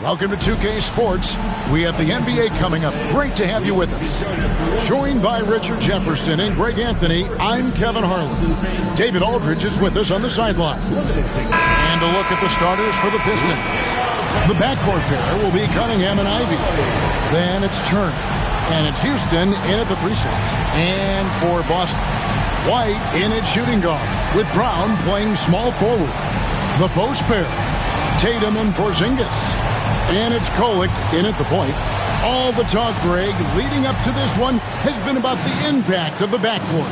Welcome to 2K Sports. We have the NBA coming up. Great to have you with us. Joined by Richard Jefferson and Greg Anthony, I'm Kevin Harlan. David Aldridge is with us on the sideline. And a look at the starters for the Pistons. The backcourt pair will be Cunningham and Ivy. Then it's Turner. And it's Houston in at the 3 slot. And for Boston, White in at shooting guard, with Brown playing small forward. The post pair, Tatum and Porzingis. And it's Kolek in at the point. All the talk, Greg, leading up to this one has been about the impact of the backcourt.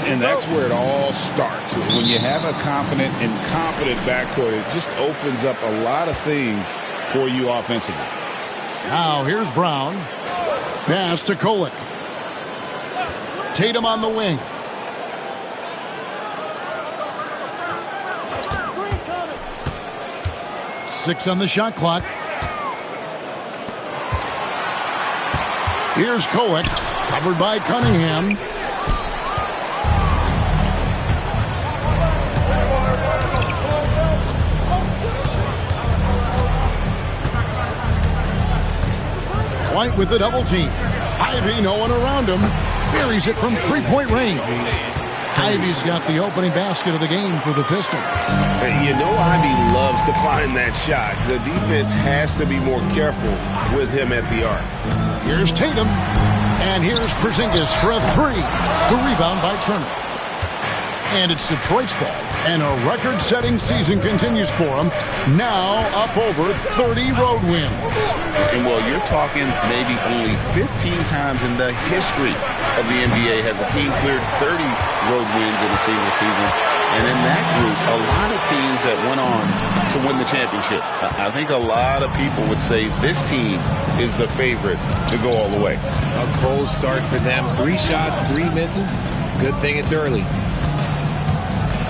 And that's where it all starts. When you have a confident and competent backcourt, it just opens up a lot of things for you offensively. Now here's Brown. Pass to Kolek. Tatum on the wing. Six on the shot clock. Here's Kolek, covered by Cunningham. White with the double team. Ivy, no one around him. Buries it from three-point range. Ivy's got the opening basket of the game for the Pistons. Hey, you know Ivy loves to find that shot. The defense has to be more careful with him at the arc. Here's Tatum. And here's Porzingis for a 3. The rebound by Turner. And it's Detroit's ball. And a record-setting season continues for them. Now up over 30 road wins. And, well, you're talking maybe only 15 times in the history of the NBA has a team cleared 30 road wins in a single season. And in that group, a lot of teams that went on to win the championship. I think a lot of people would say this team is the favorite to go all the way. A cold start for them. 3 shots, 3 misses. Good thing it's early.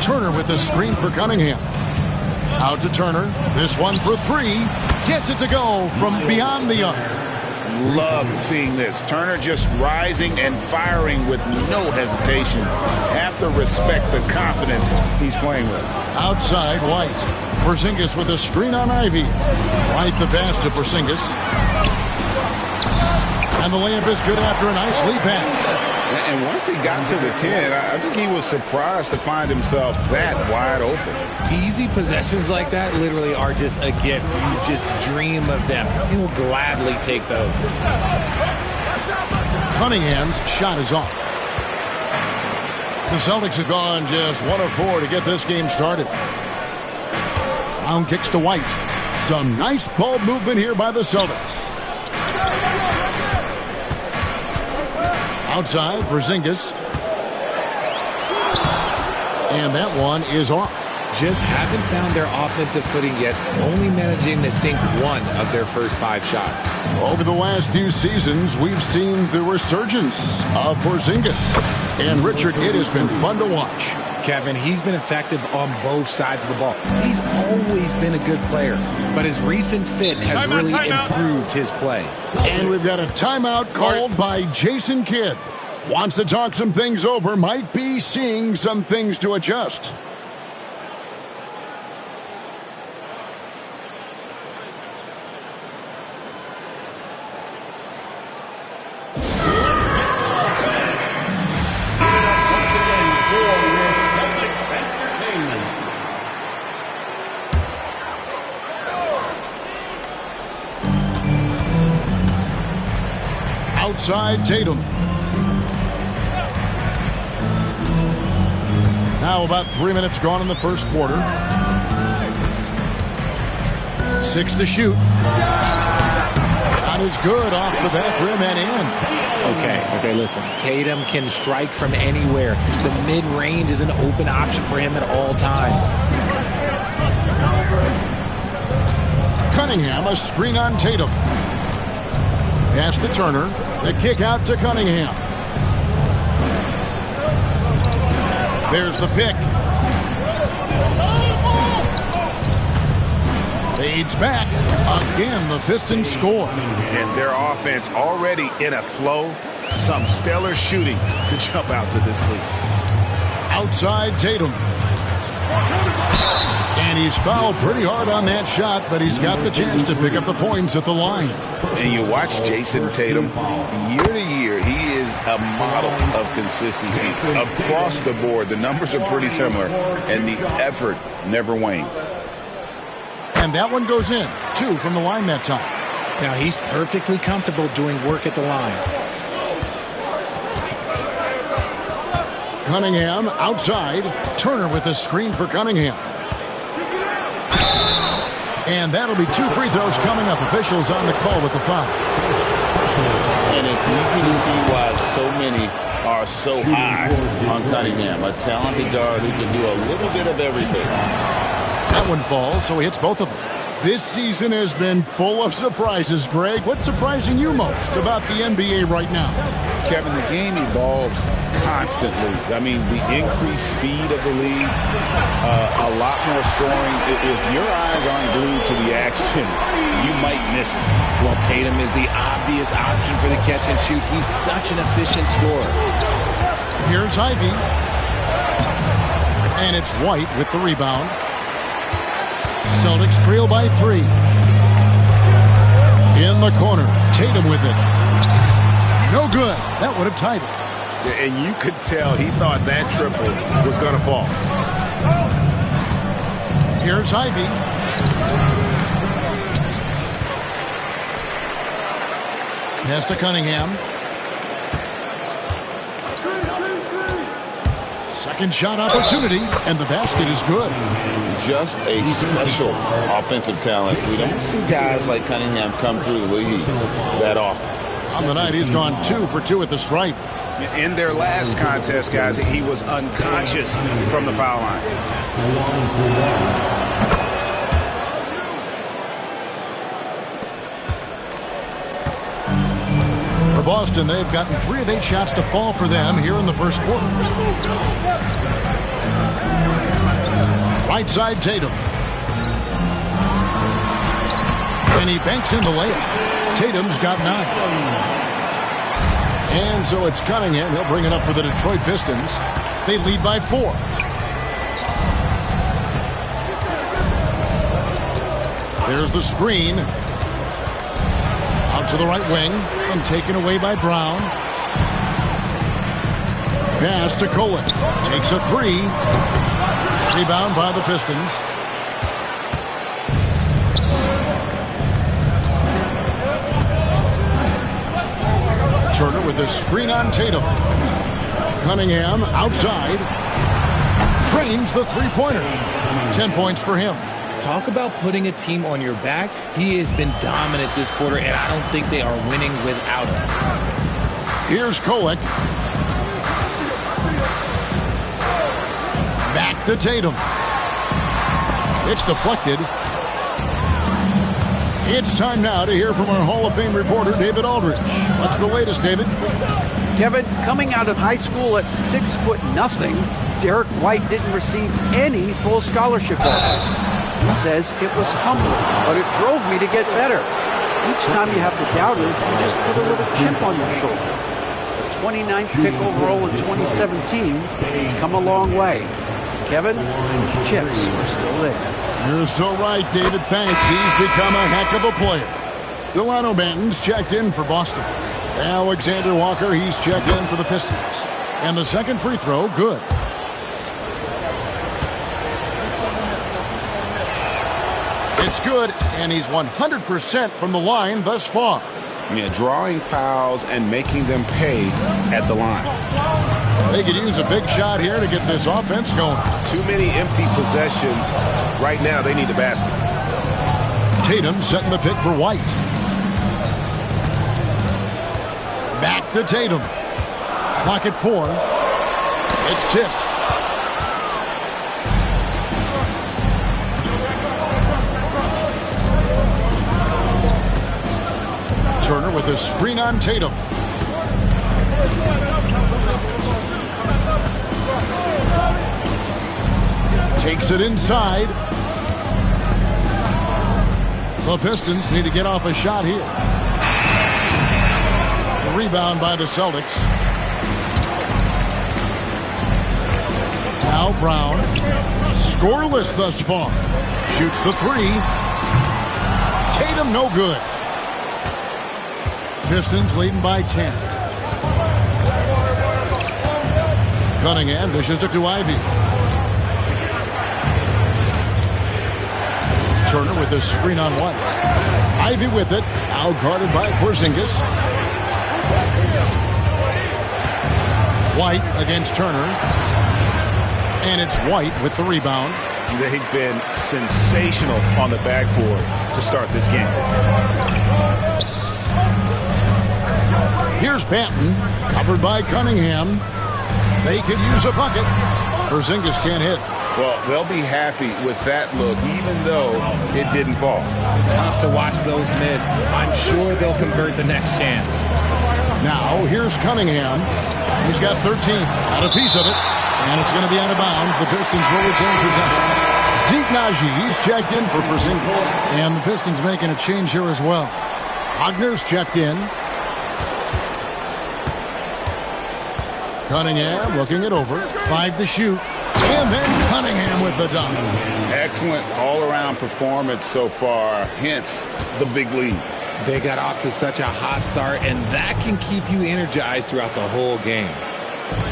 Turner with a screen for Cunningham. Out to Turner. This one for 3. Gets it to go from beyond the arc. Love seeing this. Turner just rising and firing with no hesitation. Have to respect the confidence he's playing with. Outside, White. Porzingis with a screen on Ivy. White the pass to Porzingis. And the layup is good after a nice lead pass. And once he got to the 10, I think he was surprised to find himself that wide open. Easy possessions like that literally are just a gift. You just dream of them. He'll gladly take those. Cunningham's shot is off. The Celtics have gone just 1 of 4 to get this game started. Brown kicks to White. Some nice ball movement here by the Celtics. Outside, Porzingis. And that one is off. Just haven't found their offensive footing yet, only managing to sink 1 of their first 5 shots. Over the last few seasons, we've seen the resurgence of Porzingis. And Richard, it has been fun to watch. Kevin, he's been effective on both sides of the ball. He's always been a good player, but his recent fit has really improved his play. And we've got a timeout called by Jason Kidd. Wants to talk some things over, might be seeing some things to adjust. Outside Tatum. Now about 3 minutes gone in the first quarter. 6 to shoot. Shot is good off the back rim and in. Okay, listen. Tatum can strike from anywhere. The mid-range is an open option for him at all times. Cunningham, a screen on Tatum. Pass to Turner. The kick out to Cunningham. There's the pick. Fades back. Again, the Pistons score. And their offense already in a flow. Some stellar shooting to jump out to this lead. Outside Tatum. And he's fouled pretty hard on that shot, but he's got the chance to pick up the points at the line. And you watch Jason Tatum, year to year, he is a model of consistency. Across the board, the numbers are pretty similar, and the effort never wanes. And that one goes in. 2 from the line that time. Now he's perfectly comfortable doing work at the line. Cunningham outside. Turner with the screen for Cunningham. And that'll be 2 free throws coming up. Officials on the call with the foul. And it's easy to see why so many are so high on Cunningham. A talented guard who can do a little bit of everything. That one falls, so he hits both of them. This season has been full of surprises, Greg. What's surprising you most about the NBA right now? Kevin, the game evolves constantly. I mean, the increased speed of the league, a lot more scoring. If your eyes aren't glued to the action, you might miss it. Well, Tatum is the obvious option for the catch and shoot. He's such an efficient scorer. Here's Ivy. And it's White with the rebound. Celtics trail by 3. In the corner, Tatum with it. No good. That would have tied it. And you could tell he thought that triple was going to fall. Here's Ivy. Pass to Cunningham. Second shot opportunity, and the basket is good. Just a special offensive talent. We don't see guys like Cunningham come through the league that often. On the night, he's gone 2 for 2 at the stripe. In their last contest, guys, he was unconscious from the foul line. For Boston, they've gotten 3 of 8 shots to fall for them here in the first quarter. Right side, Tatum. And he banks in the layup. Tatum's got 9. And so it's Cunningham. He'll bring it up for the Detroit Pistons. They lead by 4. There's the screen. Out to the right wing and taken away by Brown. Pass to Kolek. Takes a 3. Rebound by the Pistons. Turner with a screen on Tatum. Cunningham outside. Drains the 3-pointer. 10 points for him. Talk about putting a team on your back. He has been dominant this quarter, and I don't think they are winning without him. Here's Kolek. Back to Tatum. It's deflected. It's time now to hear from our Hall of Fame reporter, David Aldridge. What's the latest, David? Kevin, coming out of high school at 6'0", Derek White didn't receive any full scholarship offers. He says it was humbling, but it drove me to get better. Each time you have the doubters, you just put a little chip on your shoulder. The 29th pick overall in 2017 has come a long way. Kevin, those chips are still there. You're so right, David. Thanks. He's become a heck of a player. Delano Banton's checked in for Boston. Alexander Walker, he's checked in for the Pistons. And the second free throw, good. It's good, and he's 100% from the line thus far. Yeah, drawing fouls and making them pay at the line. They could use a big shot here to get this offense going. Too many empty possessions. Right now, they need the basket. Tatum setting the pick for White. Back to Tatum. Clock at 4. It's tipped. Turner with a screen on Tatum. Takes it inside. The Pistons need to get off a shot here. The rebound by the Celtics. Now Brown. Scoreless thus far. Shoots the three. Tatum no good. Pistons leading by 10. Cunningham dishes it to Ivy. Turner with the screen on White. Ivy with it. Now guarded by Porzingis. White against Turner. And it's White with the rebound. They've been sensational on the backboard to start this game. Here's Banton, covered by Cunningham. They could use a bucket. Porzingis can't hit. Well, they'll be happy with that look, even though it didn't fall. Tough to watch those miss. I'm sure they'll convert the next chance. Now, here's Cunningham. He's got 13. Got a piece of it. And it's going to be out of bounds. The Pistons will retain possession. Zeke Naji, he's checked in for Porzingis. And the Pistons making a change here as well. Wagner's checked in. Cunningham looking it over. 5 to shoot. And then Cunningham with the dunk. Excellent all-around performance so far, hence the big lead. They got off to such a hot start, and that can keep you energized throughout the whole game.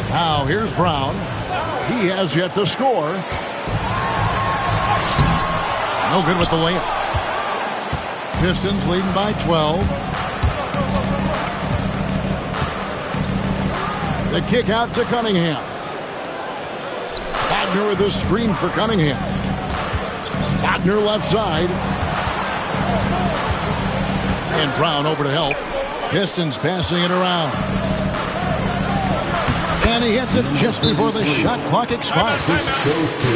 Now here's Brown. He has yet to score. No good with the layup. Pistons leading by 12. The kick out to Cunningham. Wagner with a screen for Cunningham. Wagner left side. And Brown over to help. Pistons passing it around. And he hits it just before the shot clock expires.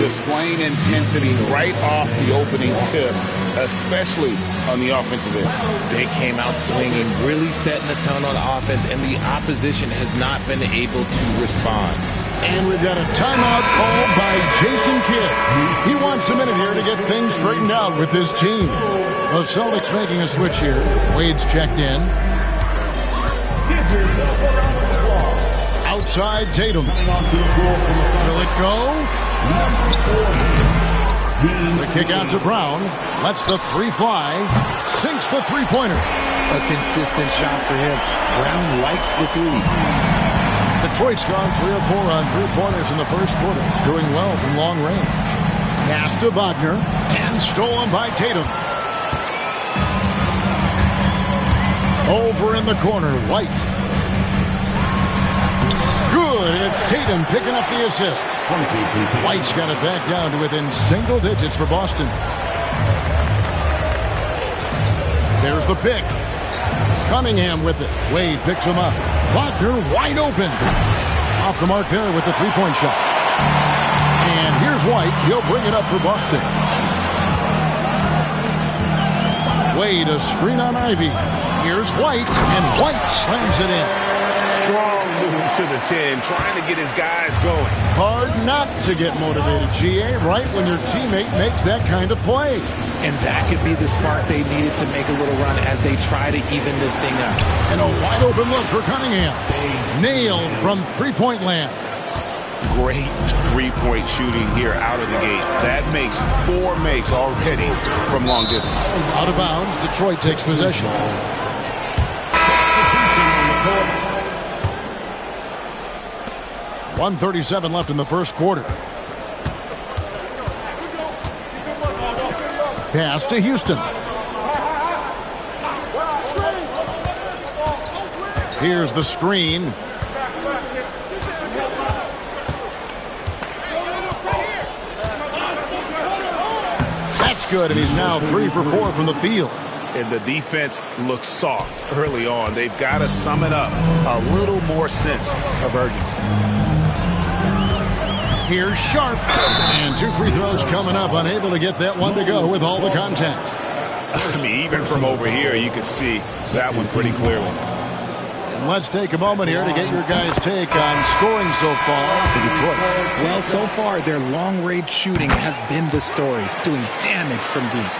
Displaying intensity right off the opening tip, especially on the offensive end. They came out swinging, really setting the tone on offense, and the opposition has not been able to respond. And we've got a timeout called by Jason Kidd. He wants a minute here to get things straightened out with his team. The Celtics making a switch here. Wade's checked in. Outside Tatum. Will it go? The kick out to Brown. Lets the three fly. Sinks the three-pointer. A consistent shot for him. Brown likes the three. Detroit's gone 3 of 4 on three-pointers in the first quarter. Doing well from long range. Pass to Wagner. And stolen by Tatum. Over in the corner, White. Good. It's Tatum picking up the assist. White's got it back down to within single digits for Boston. There's the pick. Cunningham with it. Wade picks him up. Wagner wide open. Off the mark there with the three-point shot. And here's White. He'll bring it up for Boston. Wade, a screen on Ivy. Here's White, and White slams it in. Strong move to the 10, trying to get his guys going. Hard not to get motivated, GA, right when your teammate makes that kind of play. And that could be the spark they needed to make a little run as they try to even this thing up. And a wide open look for Cunningham. Nailed from three-point land. Great three-point shooting here out of the gate. That makes 4 makes already from long distance. Out of bounds, Detroit takes possession. .137 left in the first quarter. Pass to Houston. Here's the screen. That's good, and he's now 3 for 4 from the field. And the defense looks soft early on. They've got to sum it up. A little more sense of urgency. Here's Sharp. And 2 free throws coming up. Unable to get that one to go with all the contact. I mean, even from over here, you could see that one pretty clearly. And let's take a moment here to get your guys' take on scoring so far for Detroit. Well, so far, their long-range shooting has been the story, doing damage from deep.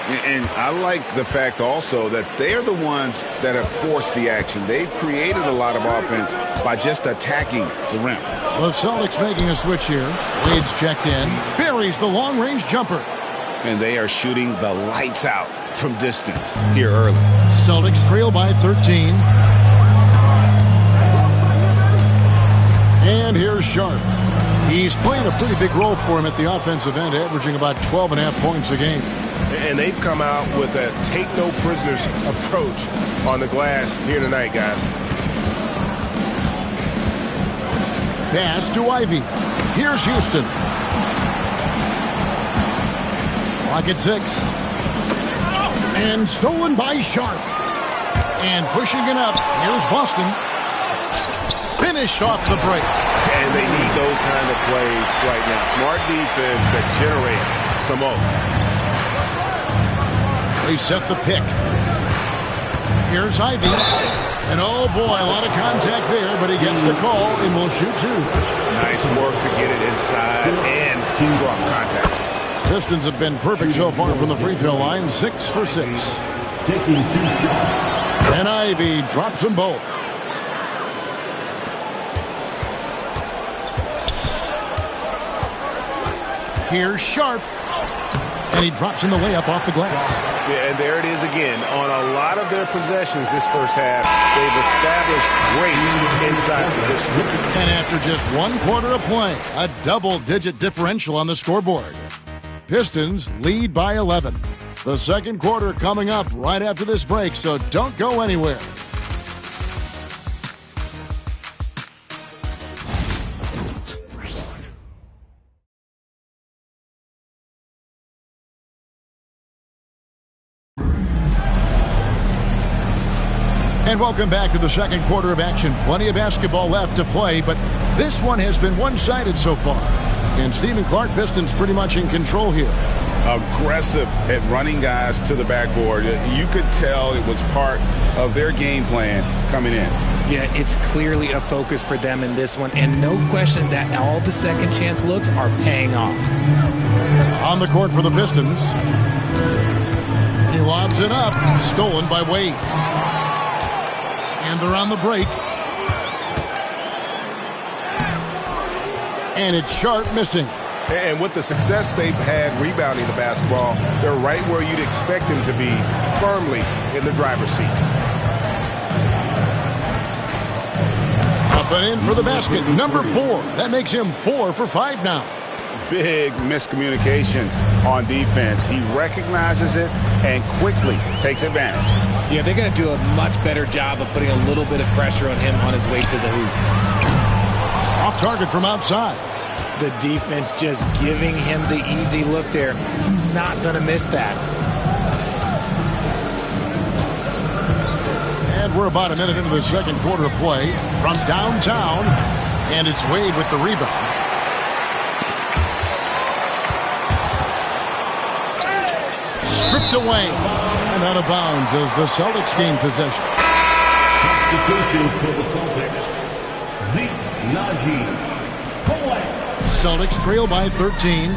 And I like the fact also that they're the ones that have forced the action. They've created a lot of offense by just attacking the rim. The Celtics making a switch here. Wade's checked in. Buries the long-range jumper. And they are shooting the lights out from distance here early. Celtics trail by 13. And here's Sharp. He's playing a pretty big role for him at the offensive end, averaging about 12.5 points a game. And they've come out with a take-no-prisoners approach on the glass here tonight, guys. Pass to Ivy. Here's Houston. Clock at 6. And stolen by Sharp. And pushing it up. Here's Boston. Finished off the break. And they need those kind of plays right now. Smart defense that generates some more. They set the pick. Here's Ivy. And oh boy, a lot of contact there, but he gets the call and will shoot 2. Nice work to get it inside and drop contact. Pistons have been perfect so far from the free throw line, 6 for 6. Taking 2 shots. And Ivy drops them both. Here's Sharp. And he drops in the layup off the glass. Yeah, and there it is again. On a lot of their possessions this first half, they've established great inside position. And after just 1 quarter of play, a double-digit differential on the scoreboard. Pistons lead by 11. The second quarter coming up right after this break, so don't go anywhere. And welcome back to the second quarter of action. Plenty of basketball left to play, but this one has been one-sided so far. And Stephen Clark, Pistons pretty much in control here. Aggressive at running guys to the backboard. You could tell it was part of their game plan coming in. Yeah, it's clearly a focus for them in this one, and no question that all the second chance looks are paying off. On the court for the Pistons. He lobs it up. Stolen by Wade. And they're on the break. And it's Sharp missing. And with the success they've had rebounding the basketball, they're right where you'd expect them to be, firmly in the driver's seat. Up and in for the basket, number 4. That makes him 4 for 5 now. Big miscommunication on defense. He recognizes it and quickly takes advantage. Yeah, they're going to do a much better job of putting a little bit of pressure on him on his way to the hoop. Off target from outside. The defense just giving him the easy look there. He's not going to miss that. And we're about a minute into the second quarter of play from downtown. And it's Wade with the rebound. Stripped away and out of bounds as the Celtics gain possession. Substitutions for the Celtics. Zeke Naji. Celtics trail by 13.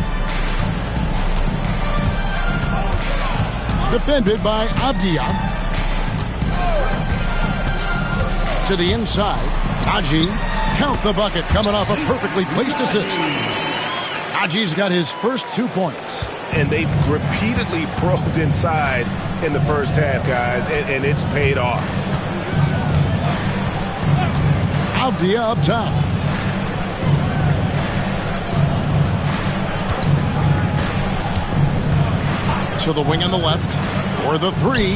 Defended by Avdia. To the inside. Naji. Count the bucket coming off a perfectly placed assist. Naji's got his first 2 points. And they've repeatedly probed inside in the first half, guys, and it's paid off. Avdia up top. To the wing on the left. For the 3.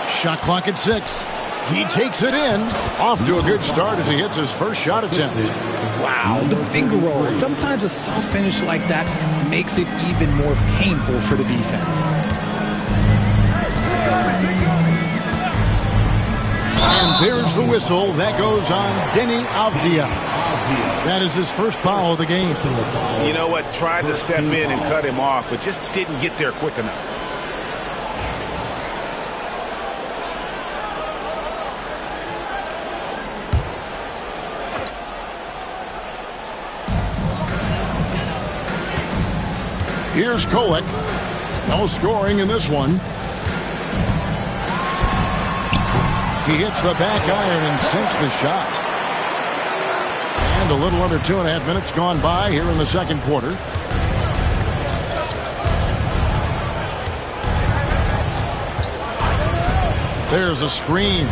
Shot clock at 6. He takes it in. Off to a good start as he hits his first shot attempt. Wow, the finger roll. Sometimes a soft finish like that makes it even more painful for the defense. And there's the whistle. That goes on Denny Avdia. That is his first foul of the game. You know what? Tried to step in and cut him off, but just didn't get there quick enough. Here's Kolek. No scoring in this one. He hits the back iron and sinks the shot. And a little under 2.5 minutes gone by here in the second quarter. There's a screen.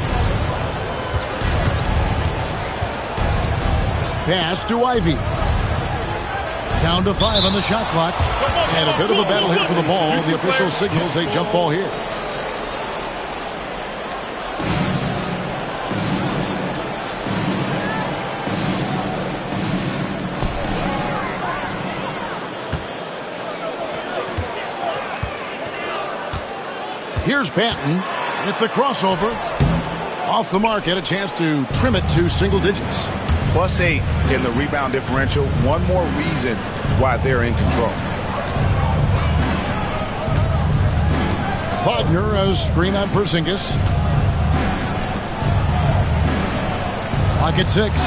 Pass to Ivy. Down to 5 on the shot clock. And a bit of a battle here for the ball. The official signals a jump ball here. Here's Banton with the crossover. Off the mark, had a chance to trim it to single digits. +8 in the rebound differential. One more reason why they're in control. Wagner as screen on Porzingis. Clock at 6.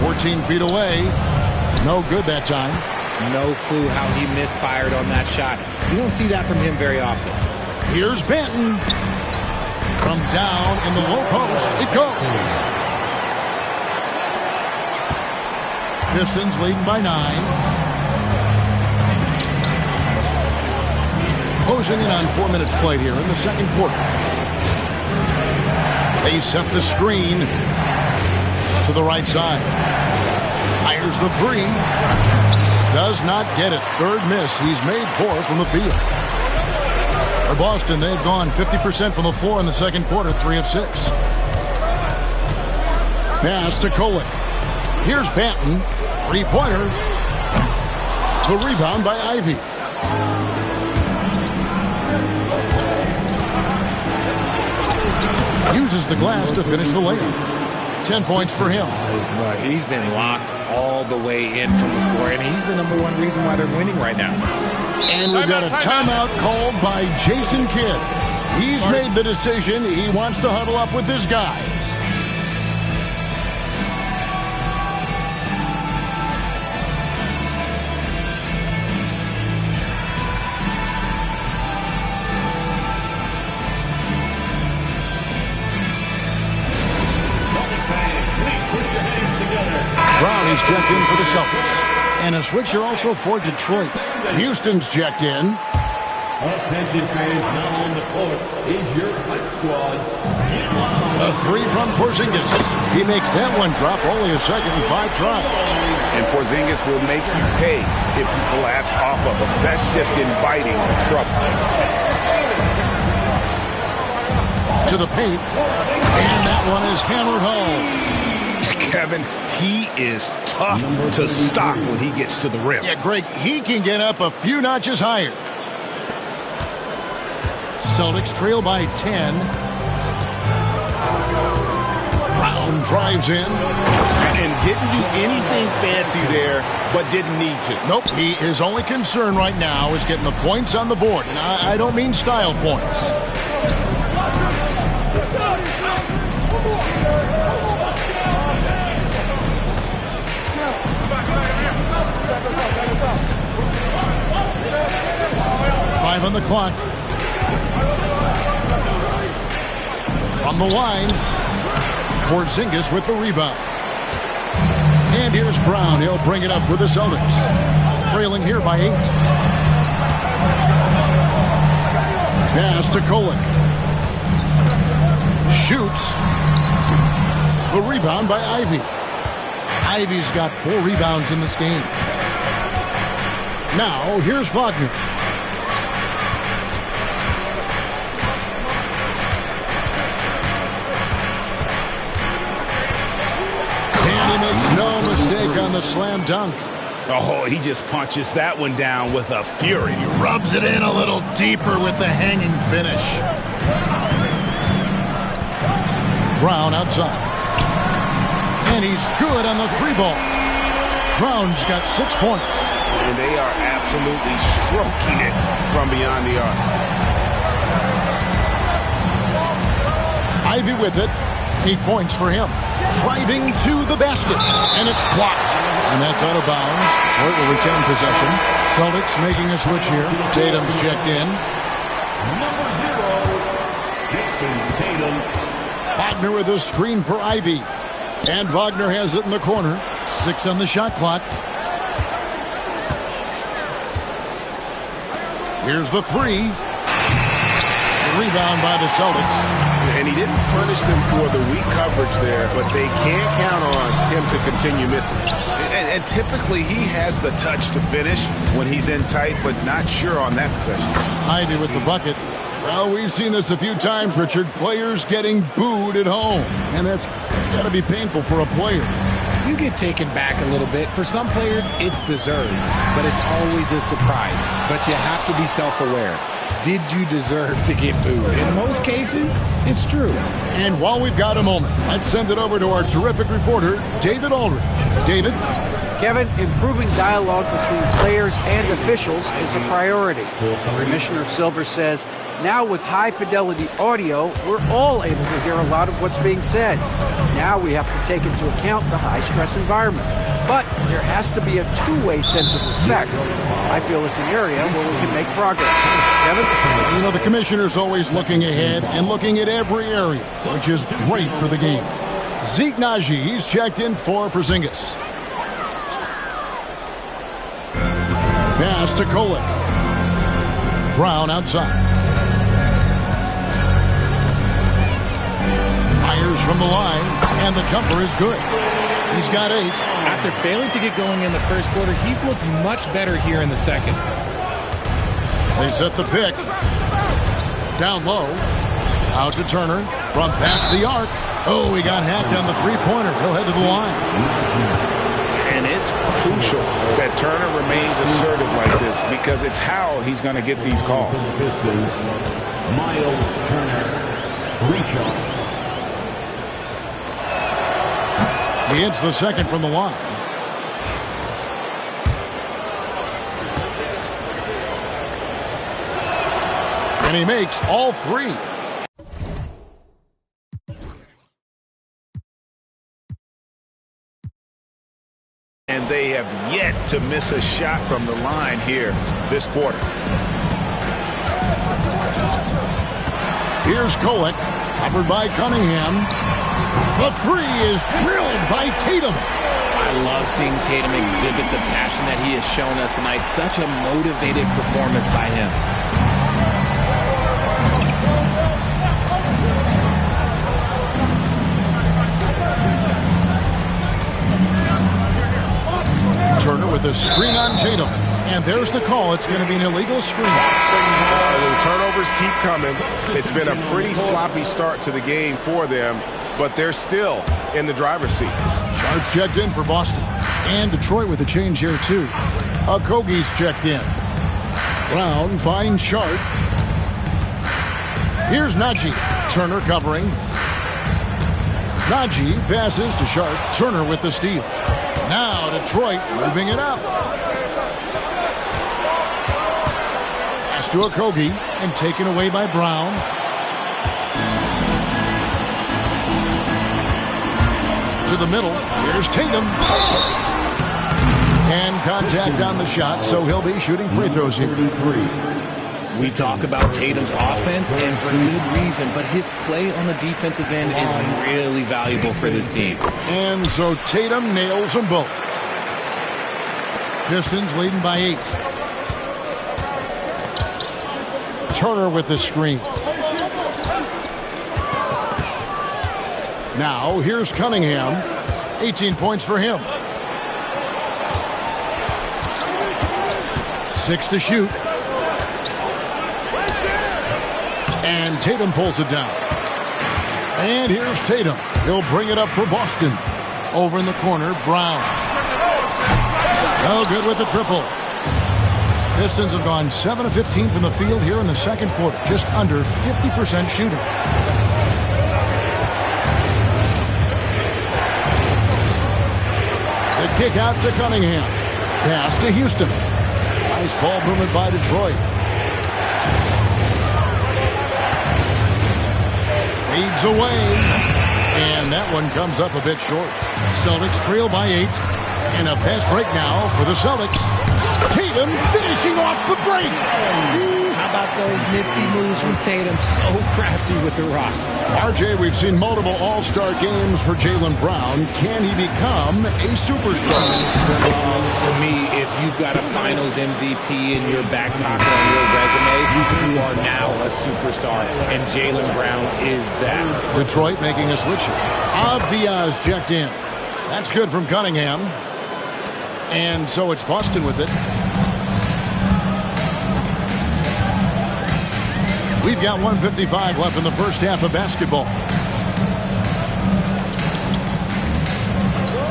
14 feet away. No good that time. No clue how he misfired on that shot. You don't see that from him very often. Here's Banton. From down in the low post, it goes. Pistons leading by 9. Closing in on 4 minutes played here in the second quarter. They set the screen to the right side. Fires the 3. Does not get it. Third miss. He's made 4 from the field. For Boston, they've gone 50% from the floor in the second quarter, 3 of 6. Pass to Kolek. Here's Banton. Three-pointer. The rebound by Ivy. Uses the glass to finish the layup. 10 points for him. He's been locked all the way in from the floor, and he's the #1 reason why they're winning right now. And we've got a timeout called by Jason Kidd. He's made the decision. He wants to huddle up with his guys. Brown is checked in for the Celtics. And a switcher also for Detroit. Houston's checked in. Attention fans, now on the court is your hype squad. A 3 from Porzingis. He makes that one drop, only a second and 5 tries. And Porzingis will make you pay if you collapse off of him. That's just inviting trouble. To the paint. And that one is hammered home. Kevin, he is tough to stop when he gets to the rim. Yeah, Greg, he can get up a few notches higher. Celtics trail by 10. Brown drives in. And didn't do anything fancy there, but didn't need to. Nope, his only concern right now is getting the points on the board. And I don't mean style points. Five on the clock. From the line, Porzingis with the rebound. And here's Brown. He'll bring it up for the Celtics. Trailing here by 8. Pass to Kolek. Shoots. The rebound by Ivy. Ivy's got 4 rebounds in this game. Now, here's Wagner. And he makes no mistake on the slam dunk. Oh, he just punches that one down with a fury. He rubs it in a little deeper with the hanging finish. Brown outside. And he's good on the 3-ball. Brown's got 6 points. And they are absolutely stroking it from beyond the arc. Ivy with it. 8 points for him. driving to the basket, and it's blocked. And that's out of bounds. Detroit will retain possession. Celtics making a switch here. Tatum's checked in. Number 0, Jason Tatum. Wagner with a screen for Ivy. And Wagner has it in the corner. 6 on the shot clock. Here's the 3. Rebound by the Celtics. And he didn't punish them for the weak coverage there, but they can't count on him to continue missing. And typically he has the touch to finish when he's in tight, but not sure on that possession. Ivy with the bucket. Well, we've seen this a few times, Richard. Players getting booed at home. And that's got to be painful for a player. You get taken back a little bit. For some players, it's deserved, but it's always a surprise. But you have to be self-aware. Did you deserve to get booed? In most cases, it's true. And while we've got a moment, let's send it over to our terrific reporter, David Aldridge. David? Kevin, improving dialogue between players and officials is a priority. Commissioner Silver says, now with high-fidelity audio, we're all able to hear a lot of what's being said. Now we have to take into account the high-stress environment. But there has to be a two-way sense of respect. I feel it's an area where we can make progress. Kevin? You know, the commissioner's always looking ahead and looking at every area, which is great for the game. Zeke Naji, he's checked in for Porzingis. Pass to Kolek. Brown outside. Fires from the line, and the jumper is good. He's got 8. After failing to get going in the first quarter, he's looked much better here in the second. They set the pick. Down low. Out to Turner. From past the arc. Oh, he got hacked on the three-pointer. He'll head to the line. And it's crucial that Turner remains assertive like this because it's how he's going to get these calls. Pistons, Miles Turner, 3 shots. He hits the second from the line. And he makes all 3. And they have yet to miss a shot from the line here this quarter. Here's Kolek, covered by Cunningham. The 3 is drilled by Tatum. I love seeing Tatum exhibit the passion that he has shown us tonight. Such a motivated performance by him. Turner with a screen on Tatum. And there's the call. It's going to be an illegal screen. The turnovers keep coming. It's been a pretty sloppy start to the game for them, but they're still in the driver's seat. Sharp's checked in for Boston. And Detroit with a change here, too. Okogie's checked in. Brown finds Sharp. Here's Naji. Turner covering. Naji passes to Sharp. Turner with the steal. Now Detroit moving it up. Pass to Okogie and taken away by Brown. To the middle. Here's Tatum. And contact on the shot, so he'll be shooting free throws here. We talk about Tatum's offense, and for good reason, but his play on the defensive end is really valuable for this team. And so Tatum nails them both. Pistons leading by 8. Turner with the screen. Now here's Cunningham. 18 points for him. 6 to shoot. And Tatum pulls it down. And here's Tatum. He'll bring it up for Boston. Over in the corner, Brown. Oh, good with the triple. Pistons have gone 7 of 15 from the field here in the second quarter. Just under 50% shooting. The kick out to Cunningham. Pass to Houston. Nice ball movement by Detroit. Feeds away. And that one comes up a bit short. Celtics trail by 8. And a fast break now for the Celtics. Tatum finishing off the break. How about those nifty moves from Tatum? So crafty with the rock. RJ, we've seen multiple all-star games for Jaylen Brown. Can he become a superstar? To me, if you've got a finals MVP in your back pocket on your resume, you are now a superstar. And Jaylen Brown is that. Detroit making a switch here. Diaz checked in. That's good from Cunningham. And so it's Boston with it. We've got 1:55 left in the first half of basketball.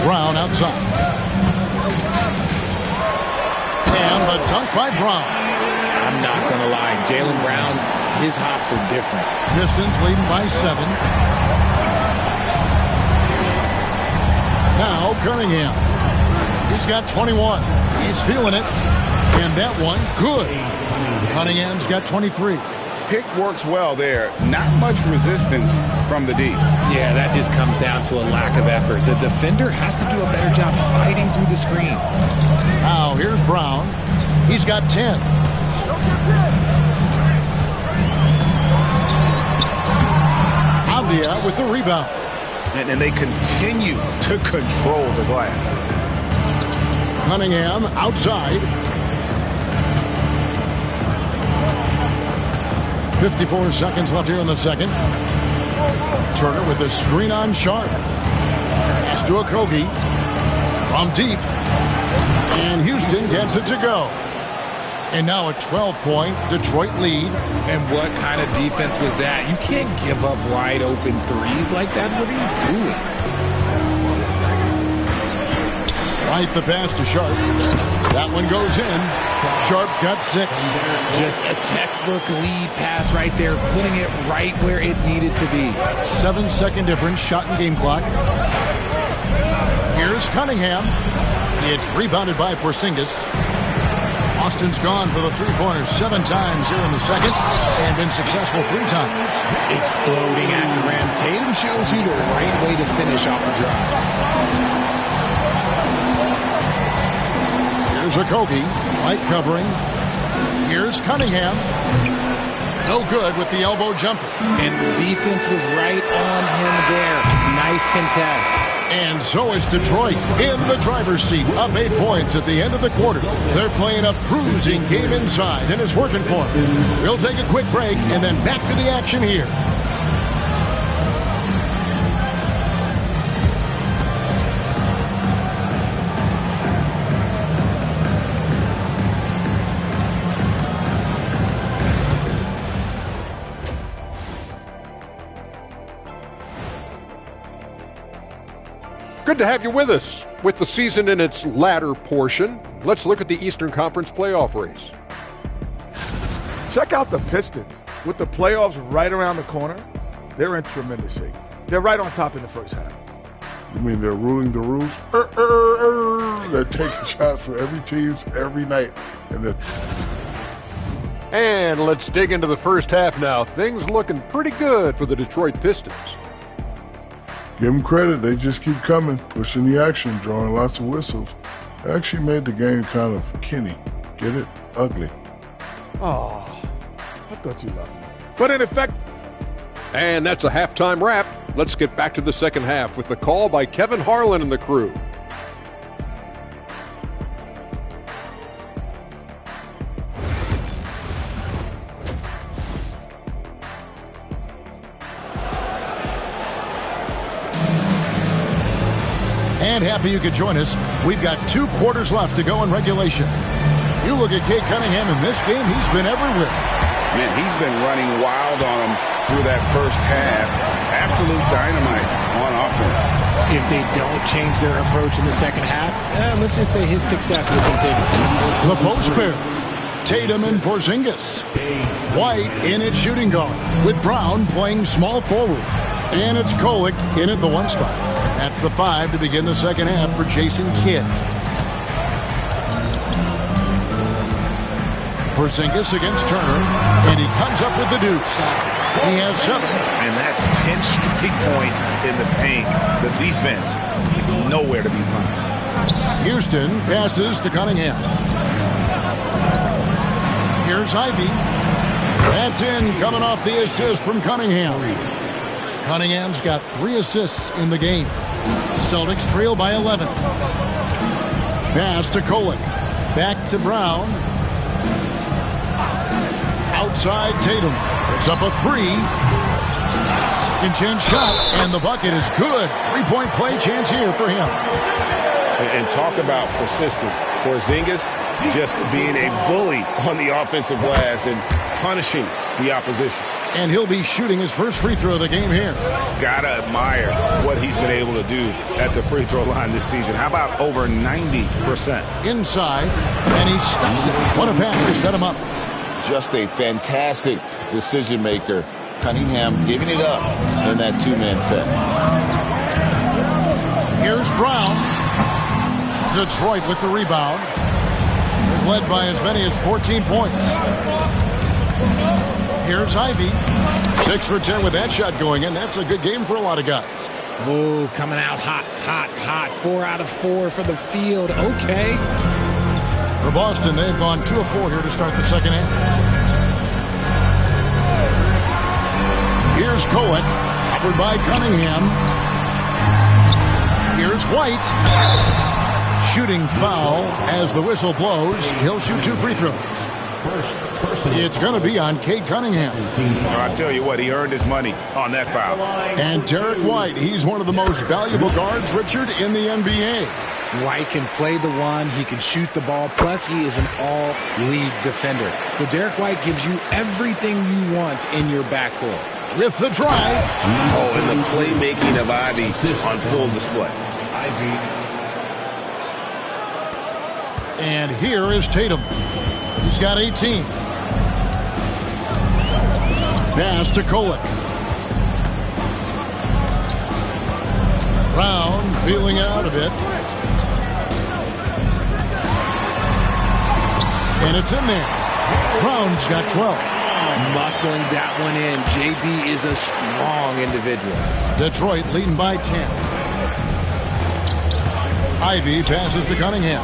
Brown outside. And the dunk by Brown. I'm not going to lie. Jaylen Brown, his hops are different. Pistons leading by 7. Now Cunningham. He's got 21. He's feeling it. And that one, good. Cunningham's got 23. Pick works well there. Not much resistance from the D. Yeah, that just comes down to a lack of effort. The defender has to do a better job fighting through the screen. Now here's Brown. He's got 10. Avdia with the rebound. And they continue to control the glass. Cunningham outside. 54 seconds left here in the second. Turner with a screen on Sharp. Pass to Okogie. From deep. And Houston gets it to go. And now a 12-point Detroit lead. And what kind of defense was that? You can't give up wide open threes like that. What are you doing? Right the pass to Sharp. That one goes in. Sharp's got 6. Just a textbook lead pass right there, putting it right where it needed to be. 7-second difference, shot and game clock. Here's Cunningham. It's rebounded by Porzingis. Austin's gone for the three-pointers 7 times here in the second and been successful 3 times. Exploding at the rim. Tatum shows you the right way to finish off a drive. Here's Okogie, light covering. Here's Cunningham. No good with the elbow jumper. And the defense was right on him there. Nice contest. And so it's Detroit in the driver's seat, up 8 points at the end of the quarter. They're playing a bruising game inside, and it's working for them. We'll take a quick break and then back to the action here. Good to have you with us. With the season in its latter portion, let's look at the Eastern Conference playoff race. Check out the Pistons. With the playoffs right around the corner, they're in tremendous shape. They're right on top in the first half. You mean they're ruling the rules? They're taking shots for every team every night. And let's dig into the first half now. Things looking pretty good for the Detroit Pistons. Give them credit. They just keep coming, pushing the action, drawing lots of whistles. They actually made the game kind of kinny. Get it? Ugly. Oh, I thought you loved me. But in effect... And that's a halftime wrap. Let's get back to the second half with the call by Kevin Harlan and the crew. And happy you could join us. We've got 2 quarters left to go in regulation. You look at Cade Cunningham in this game, he's been everywhere. Man, he's been running wild on him through that first half. Absolute dynamite on offense. If they don't change their approach in the second half, let's just say his success will continue. The post pair. Tatum and Porzingis. White in at shooting guard, with Brown playing small forward. And it's Kolek in at the 1 spot. That's the 5 to begin the second half for Jason Kidd. Porzingis against Turner, and he comes up with the deuce. He has 7. And that's 10 straight points in the paint. The defense, nowhere to be found. Houston passes to Cunningham. Here's Ivy. That's in, coming off the assist from Cunningham. Cunningham's got 3 assists in the game. Celtics trail by 11. Pass to Kolek. Back to Brown. Outside Tatum. It's up a 3. Second chance shot, and the bucket is good. 3-point play chance here for him. And talk about persistence. Porzingis just being a bully on the offensive glass and punishing the opposition. And he'll be shooting his first free throw of the game here. Gotta admire what he's been able to do at the free throw line this season. How about over 90%? Inside, and he stuffs it. What a pass to set him up. Just a fantastic decision maker. Cunningham giving it up in that 2-man set. Here's Brown. Detroit with the rebound. They've led by as many as 14 points. Here's Ivy. 6 for 10 with that shot going in. That's a good game for a lot of guys. Oh, coming out hot, hot, hot. 4 out of 4 for the field. Okay. For Boston, they've gone 2 of 4 here to start the second half. Here's Kolek, covered by Cunningham. Here's White. Shooting foul as the whistle blows. He'll shoot 2 free throws. It's going to be on Cade Cunningham. I tell you what, he earned his money on that foul. And Derek White, he's one of the most valuable guards, Richard, in the NBA. White can play the one, he can shoot the ball, plus he is an all-league defender. So Derek White gives you everything you want in your backcourt. With the drive. Oh, and the playmaking of Ivy on full display. And here is Tatum. He's got 18. Pass to Kolek. Brown feeling it out a bit. And it's in there. Brown's got 12. Muscling that one in. JB is a strong individual. Detroit leading by 10. Ivy passes to Cunningham.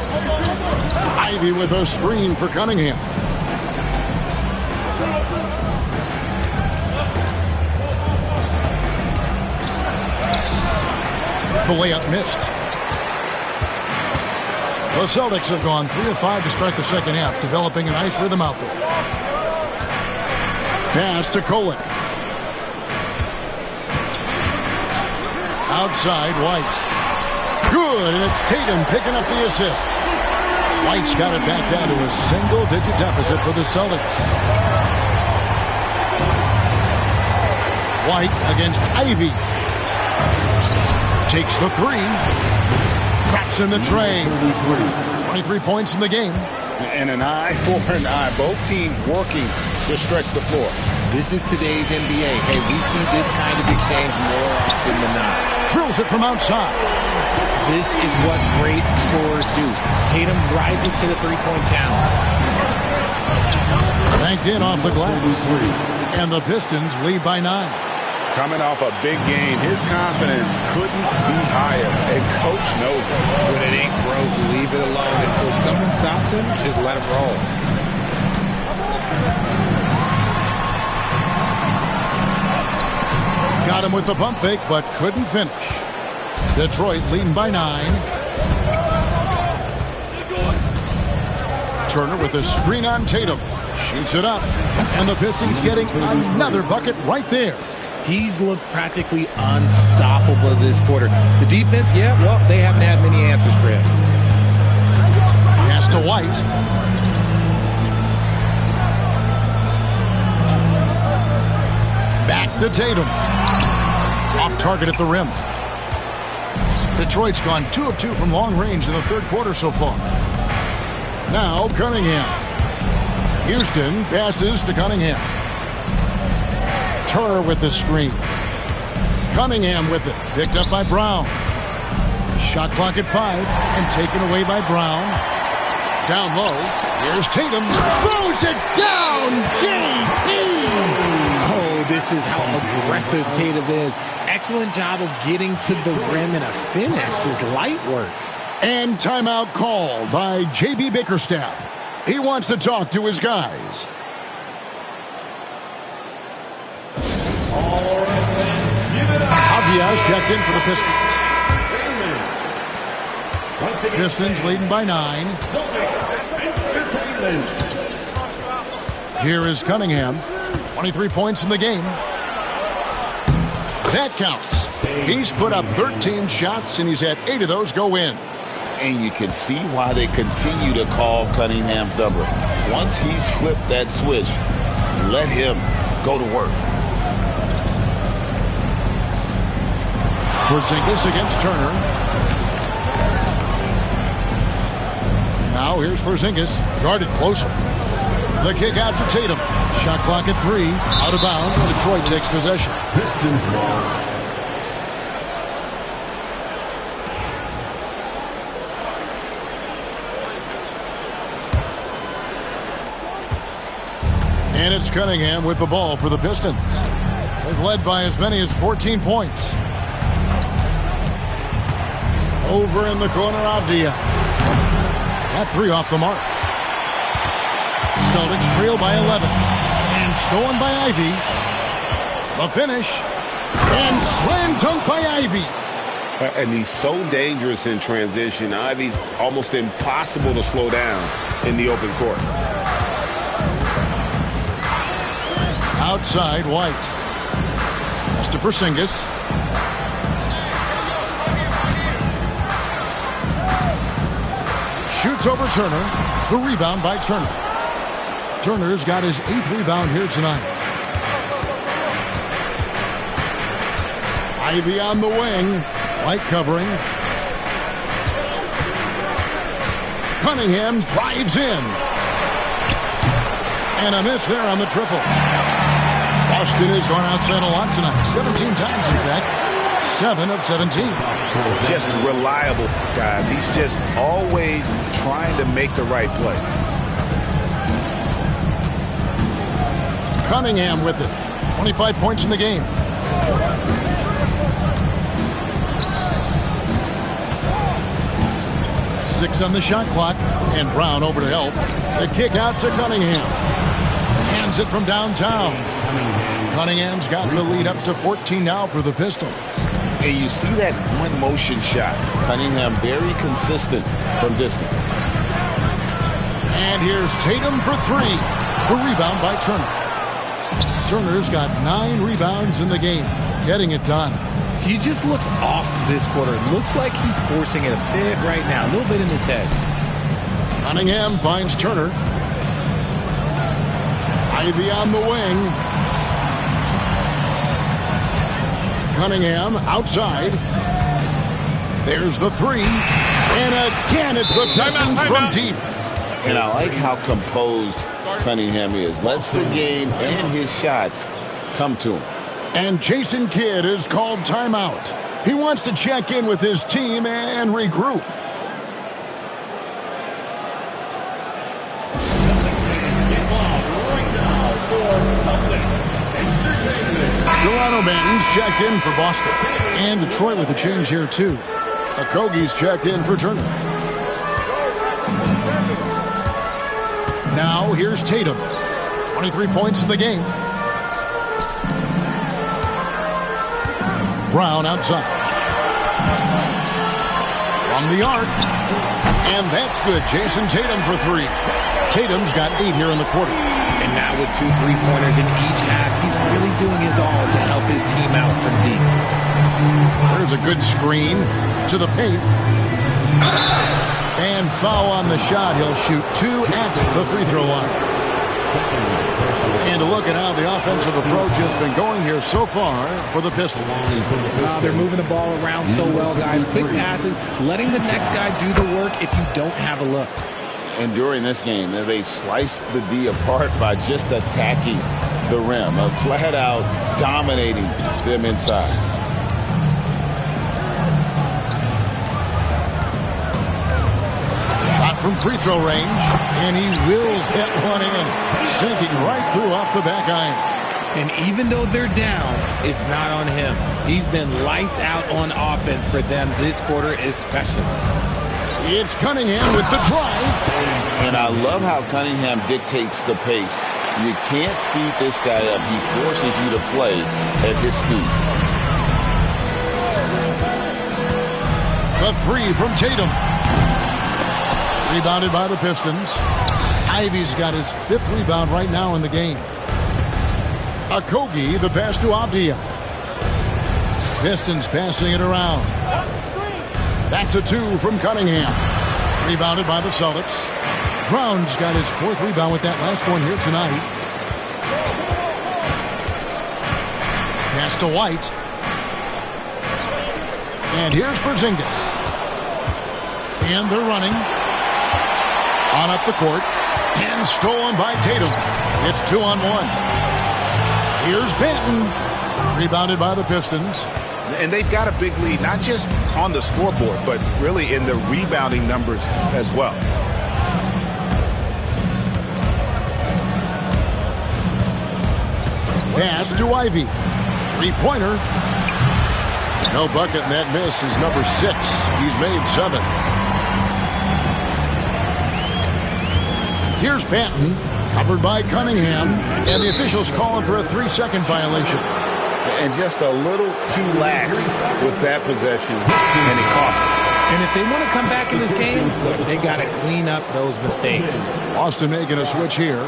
Ivy with a screen for Cunningham. The layup missed. The Celtics have gone 3 of 5 to start the second half, developing a nice rhythm out there. Pass to Kolek. Outside, White. Good, and it's Tatum picking up the assist. White's got it back down to a single-digit deficit for the Celtics. White against Ivy. Takes the 3. Traps in the tray. 23 points in the game. And an eye for an eye. Both teams working to stretch the floor. This is today's NBA. Hey, we see this kind of exchange more often than not. Drills it from outside. This is what great scorers do. Tatum rises to the three-point challenge. Banked in off the glass. And the Pistons lead by 9. Coming off a big game, his confidence couldn't be higher. And coach knows it. When it ain't broke, leave it alone. Until someone stops him, just let him roll. Got him with the pump fake, but couldn't finish. Detroit leading by 9. Turner with a screen on Tatum. Shoots it up. And the Pistons getting another bucket right there. He's looked practically unstoppable this quarter. The defense, yeah, well, they haven't had many answers for him. Pass to White. Back to Tatum. Off target at the rim. Detroit's gone 2 of 2 from long range in the third quarter so far. Now Cunningham. Houston passes to Cunningham. Turner with the screen. Cunningham with it. Picked up by Brown. Shot clock at 5 and taken away by Brown. Down low. Here's Tatum. Throws it down. JT. Oh, Oh, this is how aggressive Tatum is. Excellent job of getting to the rim and a finish. Just light work. And timeout called by J.B. Bickerstaff. He wants to talk to his guys. Avias checked in for the Pistons. Pistons leading by 9. Here is Cunningham. 23 points in the game. That counts. He's put up 13 shots, and he's had 8 of those go in. And you can see why they continue to call Cunningham's number. Once he's flipped that switch, let him go to work. Porzingis against Turner. Now here's Porzingis, guarded closer. The kick out to Tatum. Shot clock at 3. Out of bounds. Detroit takes possession. Pistons ball. And it's Cunningham with the ball for the Pistons. They've led by as many as 14 points. Over in the corner, Avdia. That 3 off the mark. Celtics trail by 11. And stolen by Ivy. The finish. And slam dunk by Ivy. And he's so dangerous in transition. Ivy's almost impossible to slow down in the open court. Outside, White. Pass to Porzingis. Shoots over Turner. The rebound by Turner. Turner's got his 8th rebound here tonight. Ivy on the wing. White covering. Cunningham drives in. And a miss there on the triple. Boston has gone outside a lot tonight. 17 times, in fact. 7 of 17. Just reliable, guys. He's just always trying to make the right play. Cunningham with it. 25 points in the game. Six on the shot clock. And Brown over to help. The kick out to Cunningham. Hands it from downtown. Cunningham's got the lead up to 14 now for the Pistons. And you see that one motion shot. Cunningham very consistent from distance. And here's Tatum for 3. The rebound by Turner. Turner's got 9 rebounds in the game. Getting it done. He just looks off this quarter. Looks like he's forcing it a bit right now. A little bit in his head. Cunningham finds Turner. Ivy on the wing. Cunningham outside. There's the 3. And again, it's the Pistons from deep. And I like how composed Cunningham is. Lets the game and his shots come to him. And Jason Kidd is called timeout. He wants to check in with his team and regroup. Delano Banton's checked in for Boston. And Detroit with a change here, too. Okogie's checked in for Turner. Now, here's Tatum. 23 points in the game. Brown outside. From the arc. And that's good. Jason Tatum for 3. Tatum's got 8 here in the quarter. And now with 2 3-pointers in each half, he's really doing his all to help his team out from deep. There's a good screen to the paint. And foul on the shot. He'll shoot 2 at the free throw line. And to look at how the offensive approach has been going here so far for the Pistons. They're moving the ball around so well, guys. Quick passes, letting the next guy do the work if you don't have a look. And during this game, they've sliced the D apart by just attacking the rim, flat out dominating them inside. Shot from free throw range, and he wills that one in, sinking right through off the back iron. And even though they're down, it's not on him. He's been lights out on offense for them this quarter especially. It's Cunningham with the drive. And I love how Cunningham dictates the pace. You can't speed this guy up. He forces you to play at his speed. The three from Tatum. Rebounded by the Pistons. Ivy's got his 5th rebound right now in the game. Okogie, the pass to Avdia. Pistons passing it around. That's a 2 from Cunningham. Rebounded by the Celtics. Brown's got his 4th rebound with that last one here tonight. Pass to White. And here's Porzingis. And they're running. On up the court. And stolen by Tatum. It's 2-on-1. Here's Benton. Rebounded by the Pistons. And they've got a big lead, not just on the scoreboard, but really in the rebounding numbers as well. Pass to Ivy. 3-pointer. No bucket, and that miss is number 6. He's made 7. Here's Banton, covered by Cunningham, and the officials calling for a 3-second violation. And just a little too lax with that possession, and it cost them. And if they want to come back in this game, look, they got to clean up those mistakes. Austin making a switch here.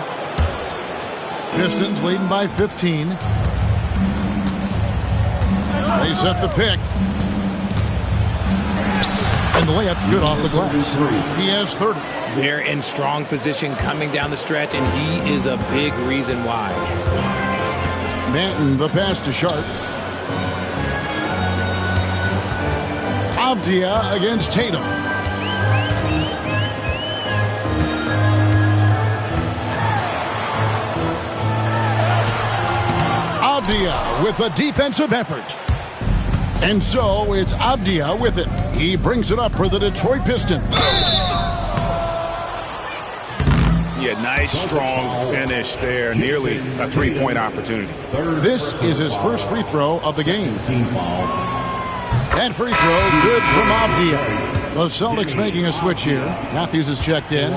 Pistons leading by 15. They set the pick. And the layup's good off the glass. He has 30. They're in strong position coming down the stretch, and he is a big reason why. Manton, the pass to Sharp. Avdia against Tatum. Avdia with a defensive effort. And so it's Avdia with it. He brings it up for the Detroit Pistons. Yeah, nice, strong finish there. Nearly a 3-point opportunity. This is his first free throw of the game. That free throw, good from Avdia. The Celtics making a switch here. Matthews is checked in.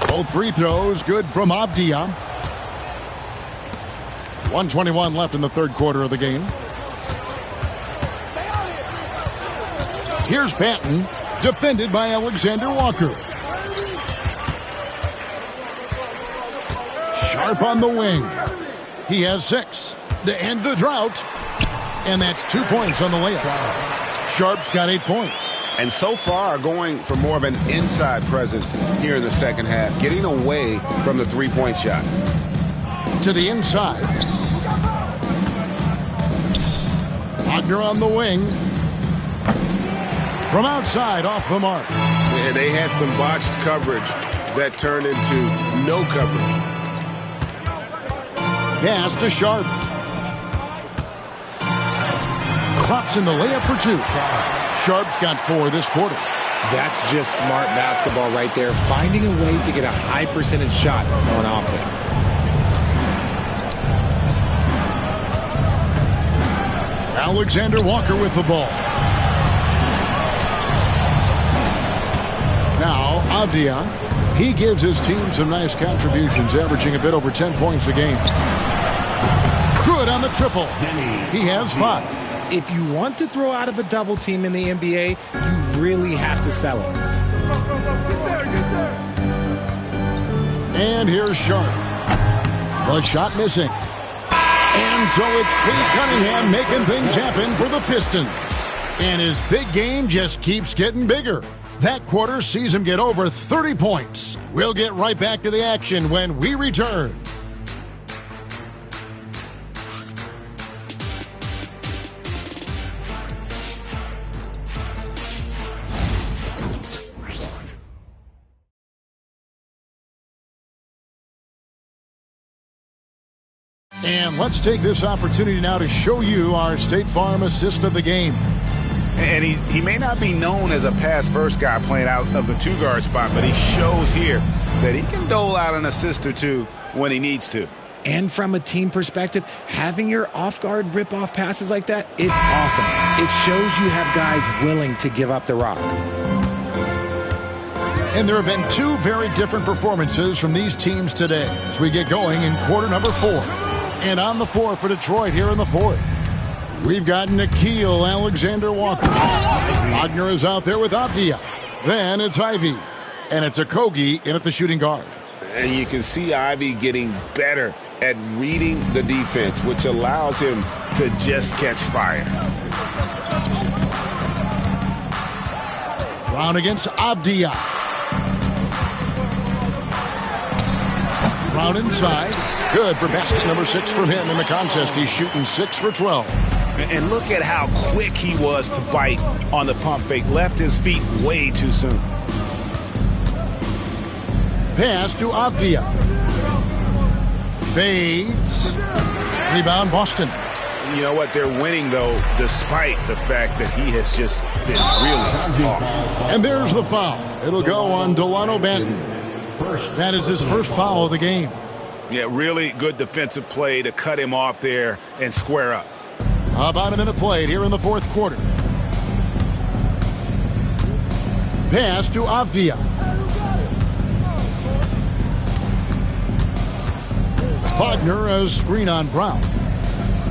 Both free throws, good from Avdia. 1:21 left in the third quarter of the game. Here's Banton, defended by Alexander Walker. Sharp on the wing. He has 6 to end the drought. And that's 2 points on the layup. Sharp's got 8 points. And so far going for more of an inside presence here in the second half, getting away from the three-point shot. To the inside. Wagner on the wing. From outside, off the mark. And they had some botched coverage that turned into no coverage. Pass to Sharp. Drops in the layup for 2. Sharp's got 4 this quarter. That's just smart basketball right there, finding a way to get a high percentage shot on offense. Alexander Walker with the ball. Now, Avdia, he gives his team some nice contributions, averaging a bit over 10 points a game. Good on the triple. He has 5. If you want to throw out of a double team in the NBA, you really have to sell it. And here's Sharp. The shot missing. And so it's Cade Cunningham making things happen for the Pistons. And his big game just keeps getting bigger. That quarter sees him get over 30 points. We'll get right back to the action when we return. And let's take this opportunity now to show you our State Farm assist of the game. And he may not be known as a pass-first guy playing out of the two-guard spot, but he shows here that he can dole out an assist or two when he needs to. And from a team perspective, having your off-guard rip-off passes like that, it's awesome. It shows you have guys willing to give up the rock. And there have been two very different performances from these teams today as we get going in quarter number 4. And on the floor for Detroit here in the 4th, we've got Nickeil Alexander-Walker. Wagner is out there with Avdia. Then it's Ivy. And it's Okogie in at the shooting guard. And you can see Ivy getting better at reading the defense, which allows him to just catch fire. Brown against Avdia. Brown inside. Good for basket number 6 from him in the contest. He's shooting 6 for 12. And look at how quick he was to bite on the pump fake. Left his feet way too soon. Pass to Avdia. Fades. Rebound Boston. You know what? They're winning, though, despite the fact that he has just been really off. And there's the foul. It'll go on Delano Banton. That is his first foul of the game. Yeah, really good defensive play to cut him off there and square up. About a minute played here in the 4th quarter. Pass to Avdia. Wagner a screen on Brown.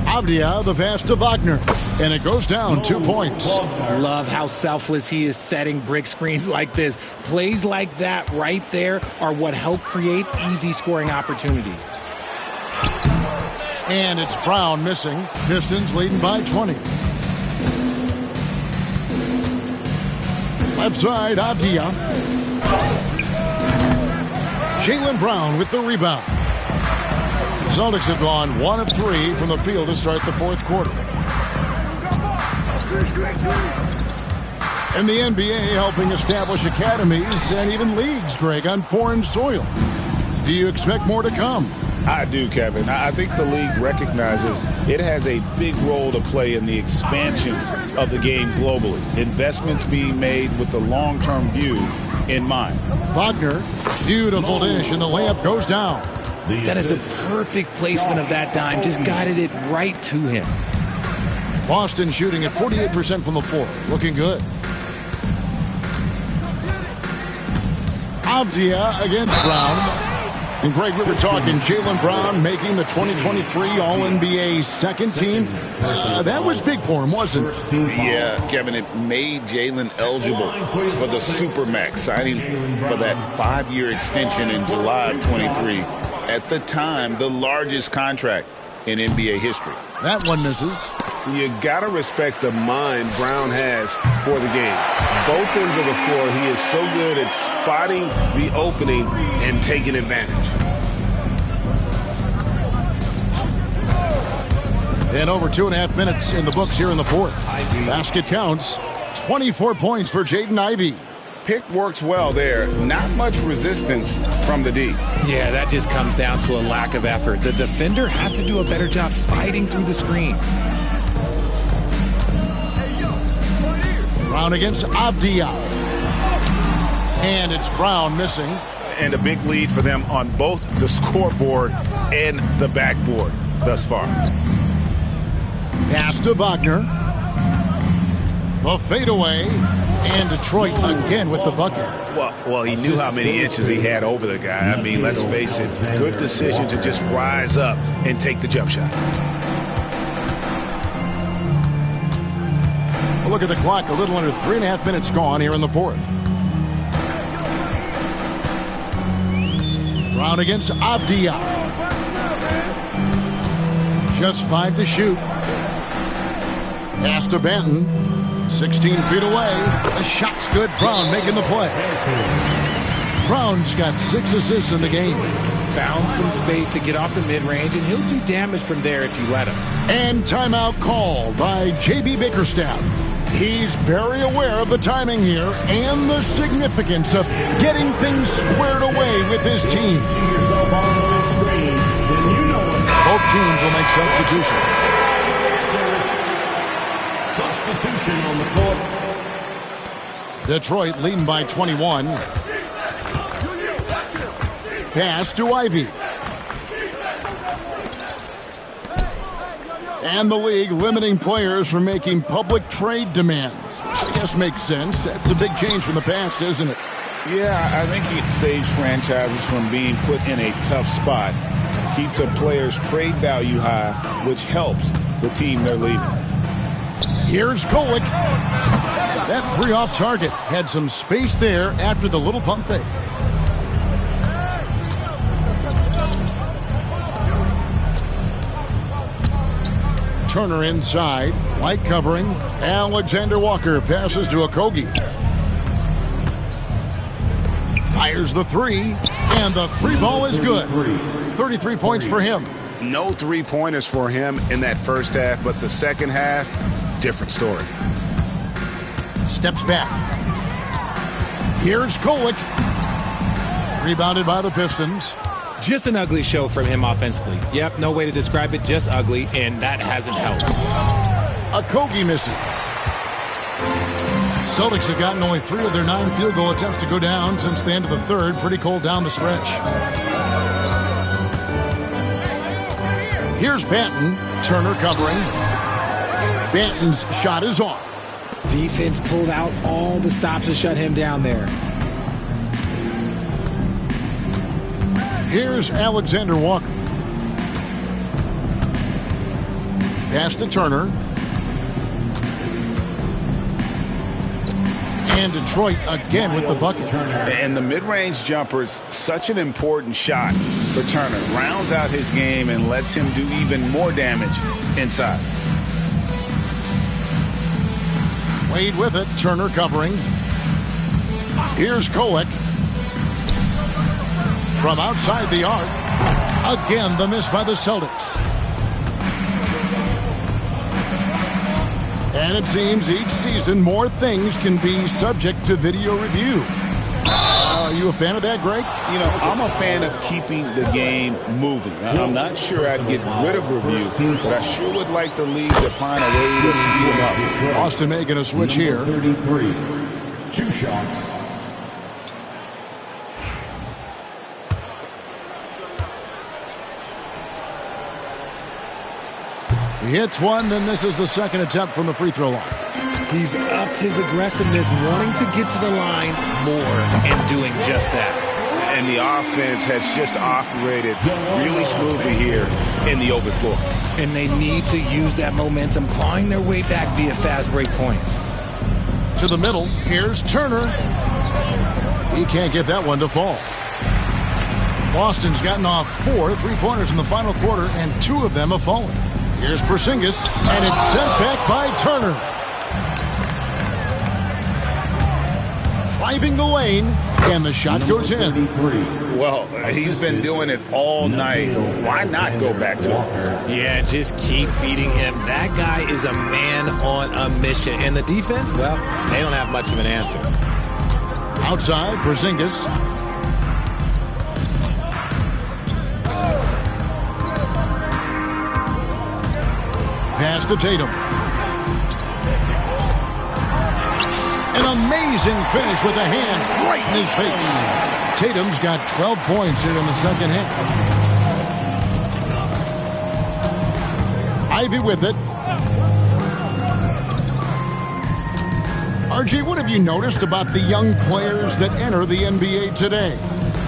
Avdia the pass to Wagner. And it goes down 2 points. Love how selfless he is setting brick screens like this. Plays like that right there are what help create easy scoring opportunities. And it's Brown missing. Pistons leading by 20. Left side, Avdia. Jaylen Brown with the rebound. The Celtics have gone 1 of 3 from the field to start the 4th quarter. And the NBA helping establish academies and even leagues, Greg, on foreign soil. Do you expect more to come? I do, Kevin. I think the league recognizes it has a big role to play in the expansion of the game globally. Investments being made with the long-term view in mind. Wagner, beautiful dish, and the layup goes down. That is a perfect placement of that dime. Just guided it right to him. Boston shooting at 48% from the floor. Looking good. Avdia against Brown. And Greg, we were talking Jaylen Brown making the 2023 All-NBA second team. That was big for him, wasn't it? Yeah, Kevin, it made Jaylen eligible for the Supermax, signing for that 5-year extension in July of 23. At the time, the largest contract in NBA history. That one misses. You got to respect the mind Brown has for the game. Both ends of the floor, he is so good at spotting the opening and taking advantage. And over 2.5 minutes in the books here in the 4th. Basket counts. 24 points for Jaden Ivey. Pick works well there. Not much resistance from the D. Yeah, that just comes down to a lack of effort. The defender has to do a better job fighting through the screen. Brown against Avdia. And it's Brown missing. And a big lead for them on both the scoreboard and the backboard thus far. Pass to Wagner. The fadeaway. And Detroit again with the bucket. Well, he knew how many inches he had over the guy. I mean, let's face it, good decision to just rise up and take the jump shot. Look at the clock, a little under 3.5 minutes gone here in the 4th. Brown against Avdia. Just 5 to shoot. Pass to Benton. 16 feet away. The shot's good. Brown making the play. Brown's got 6 assists in the game. Found some space to get off the mid-range, and he'll do damage from there if you let him. And timeout called by J.B. Bickerstaff. He's very aware of the timing here and the significance of getting things squared away with his team. Both teams will make substitutions. Substitution on the court Detroit leading by 21. Pass to Ivy. And the league limiting players from making public trade demands, which I guess makes sense. That's a big change from the past, isn't it? Yeah, I think it saves franchises from being put in a tough spot. Keeps a player's trade value high, which helps the team they're leaving. Here's Golick. That free off target had some space there after the little pump fake. Turner inside, light covering. Alexander Walker passes to Okogie. Fires the three, and the three ball is good. 33 points for him. No three-pointers for him in that first half, but the second half, different story. Steps back. Here's Golick. Rebounded by the Pistons. Just an ugly show from him offensively. Yep, no way to describe it, just ugly, and that hasn't helped. Okogie misses. Celtics have gotten only 3 of their 9 field goal attempts to go down since the end of the third. Pretty cold down the stretch. Here's Banton. Turner covering. Banton's shot is off. Defense pulled out all the stops to shut him down there. Here's Alexander Walker. Pass to Turner. And Detroit again with the bucket. And the mid-range jumper is such an important shot for Turner. Rounds out his game and lets him do even more damage inside. Wade with it. Turner covering. Here's Golick. From outside the arc. Again, the miss by the Celtics. And it seems each season more things can be subject to video review. Are you a fan of that, Greg? You know, I'm a fan of keeping the game moving. I'm not sure I'd get rid of review, but I sure would like the league to find a way to speed them up. Austin making a switch here. 33. 2 shots. He hits one, then misses the second attempt from the free throw line. He's upped his aggressiveness, wanting to get to the line More and doing just that. And the offense has just operated really smoothly here in the open floor. And they need to use that momentum, clawing their way back via fast break points. To the middle, here's Turner. He can't get that one to fall. Boston's gotten off 4 three-pointers in the final quarter, and 2 of them have fallen. Here's Porzingis, and it's sent back by Turner. Driving the lane, and the shot goes in. Well, he's been doing it all night. Why not go back to him? Yeah, just keep feeding him. That guy is a man on a mission. And the defense, well, they don't have much of an answer. Outside, Porzingis. Pass to Tatum. An amazing finish with a hand right in his face. Tatum's got 12 points here in the second half. Ivy with it. RG, what have you noticed about the young players that enter the NBA today?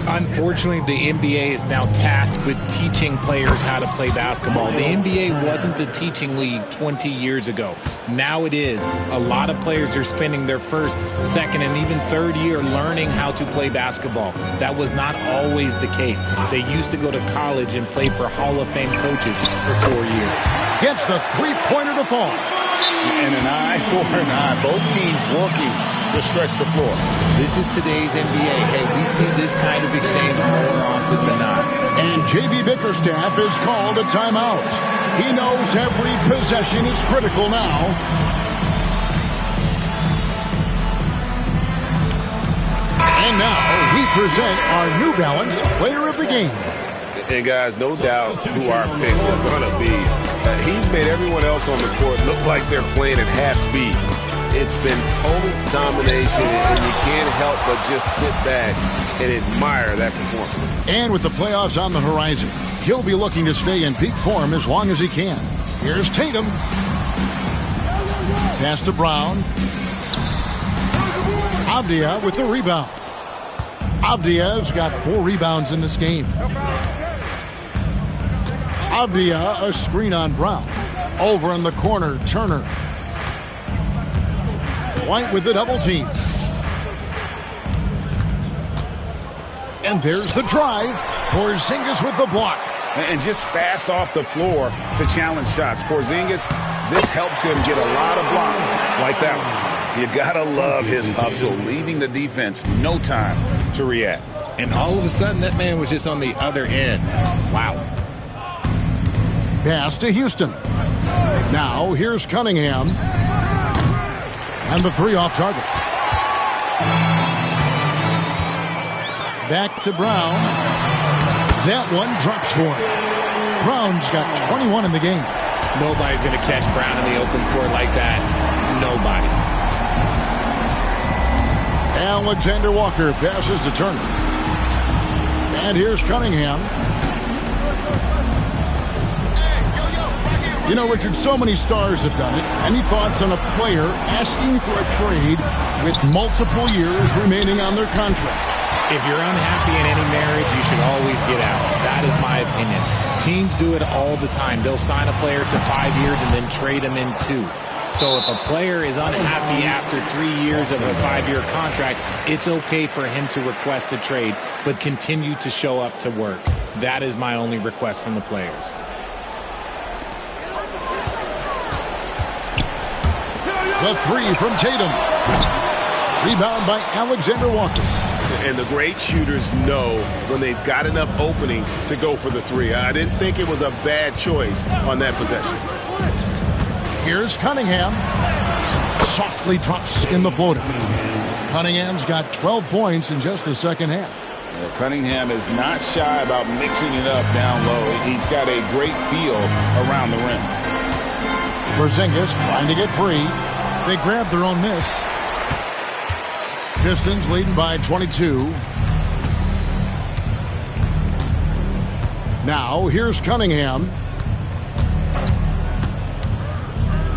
Unfortunately, the NBA is now tasked with teaching players how to play basketball. The NBA wasn't a teaching league 20 years ago. Now it is. A lot of players are spending their first, second, and even third year learning how to play basketball. That was not always the case. They used to go to college and play for Hall of Fame coaches for 4 years. Gets the three-pointer to fall. And an eye for an eye. Both teams working to stretch the floor. This is today's NBA. Hey, we see this kind of exchange more often than not. And J.B. Bickerstaff is called a timeout. He knows every possession is critical now. And now we present our New Balance Player of the Game. And guys, no doubt who our pick is going to be. He's made everyone else on the court look like they're playing at half speed. It's been total domination, and you can't help but just sit back and admire that performance. And with the playoffs on the horizon, he'll be looking to stay in peak form as long as he can. Here's Tatum. Pass to Brown. Avdia with the rebound. Avdia's got 4 rebounds in this game. Avdia, a screen on Brown. Over in the corner, Turner. White with the double team. And there's the drive. Porzingis with the block. And just fast off the floor to challenge shots. Porzingis, this helps him get a lot of blocks like that one. You gotta love his hustle, leaving the defense no time to react. And all of a sudden, that man was just on the other end. Wow. Pass to Houston. Now here's Cunningham. And the 3 off target. Back to Brown. That one drops for him. Brown's got 21 in the game. Nobody's going to catch Brown in the open court like that. Nobody. Alexander Walker passes to Turner. And here's Cunningham. You know, Richard, so many stars have done it. Any thoughts on a player asking for a trade with multiple years remaining on their contract? If you're unhappy in any marriage, you should always get out. That is my opinion. Teams do it all the time. They'll sign a player to 5 years and then trade him in 2. So if a player is unhappy after 3 years of a 5-year contract, it's okay for him to request a trade, but continue to show up to work. That is my only request from the players. The 3 from Tatum. Rebound by Alexander Walker. And the great shooters know when they've got enough opening to go for the 3. I didn't think it was a bad choice on that possession. Here's Cunningham. Softly drops in the floater. Cunningham's got 12 points in just the second half. Cunningham is not shy about mixing it up down low. He's got a great feel around the rim. Porzingis trying to get free. They grab their own miss. Pistons leading by 22. Now here's Cunningham.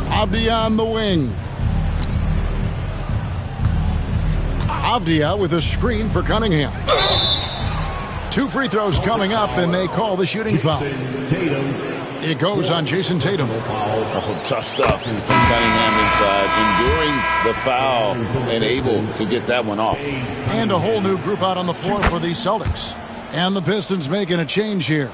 Avdia on the wing. Avdia with a screen for Cunningham. 2 free throws coming up, and they call the shooting foul. It goes on Jason Tatum. Oh, tough stuff. Cunningham inside, enduring the foul and able to get that one off. And a whole new group out on the floor for the Celtics. And the Pistons making a change here.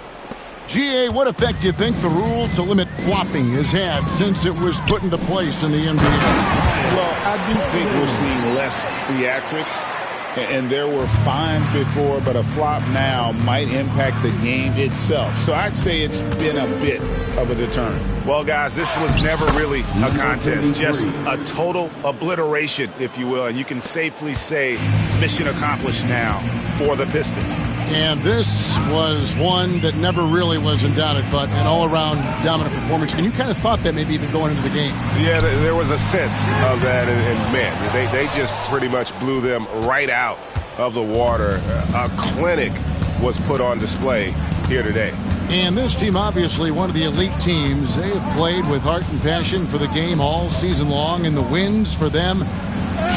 GA, what effect do you think the rule to limit flopping has had since it was put into place in the NBA? Well, I do think we're seeing less theatrics. And there were fines before, but a flop now might impact the game itself. So I'd say it's been a bit of a deterrent. Well, guys, this was never really a contest. Just a total obliteration, if you will. And you can safely say mission accomplished now for the Pistons. And this was one that never really was in doubt, I thought, an all-around dominant performance. And you kind of thought that maybe even going into the game. Yeah, there was a sense of that. And man, they just pretty much blew them right out of the water. A clinic was put on display here today. And this team, obviously one of the elite teams. They have played with heart and passion for the game all season long, and the wins for them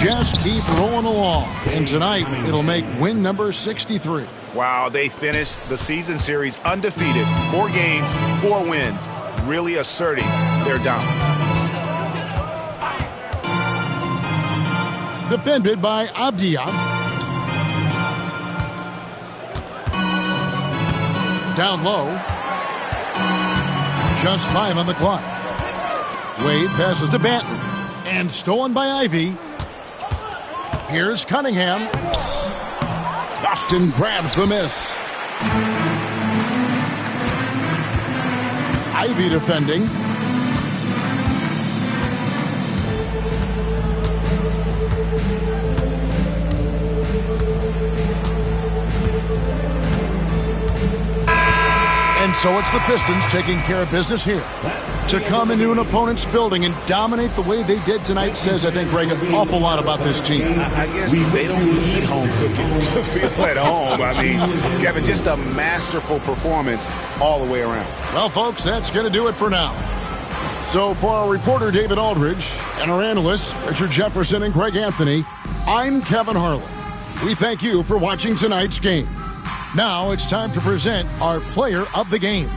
just keep rolling along. And tonight, it'll make win number 63. Wow, they finished the season series undefeated. 4 games, 4 wins, really asserting their dominance. Defended by Avdia. Down low. Just 5 on the clock. Wade passes to Banton. And stolen by Ivy. Here's Cunningham. Boston grabs the miss. Ivy defending. And So it's the Pistons taking care of business here. To come into an opponent's building and dominate the way they did tonight says, I think, Greg, an awful lot about this team. I guess they don't need home cooking to feel at home. I mean, Kevin, just a masterful performance all the way around. Well, folks, that's going to do it for now. So for our reporter, David Aldridge, and our analysts, Richard Jefferson and Greg Anthony, I'm Kevin Harlan. We thank you for watching tonight's game. Now it's time to present our player of the game.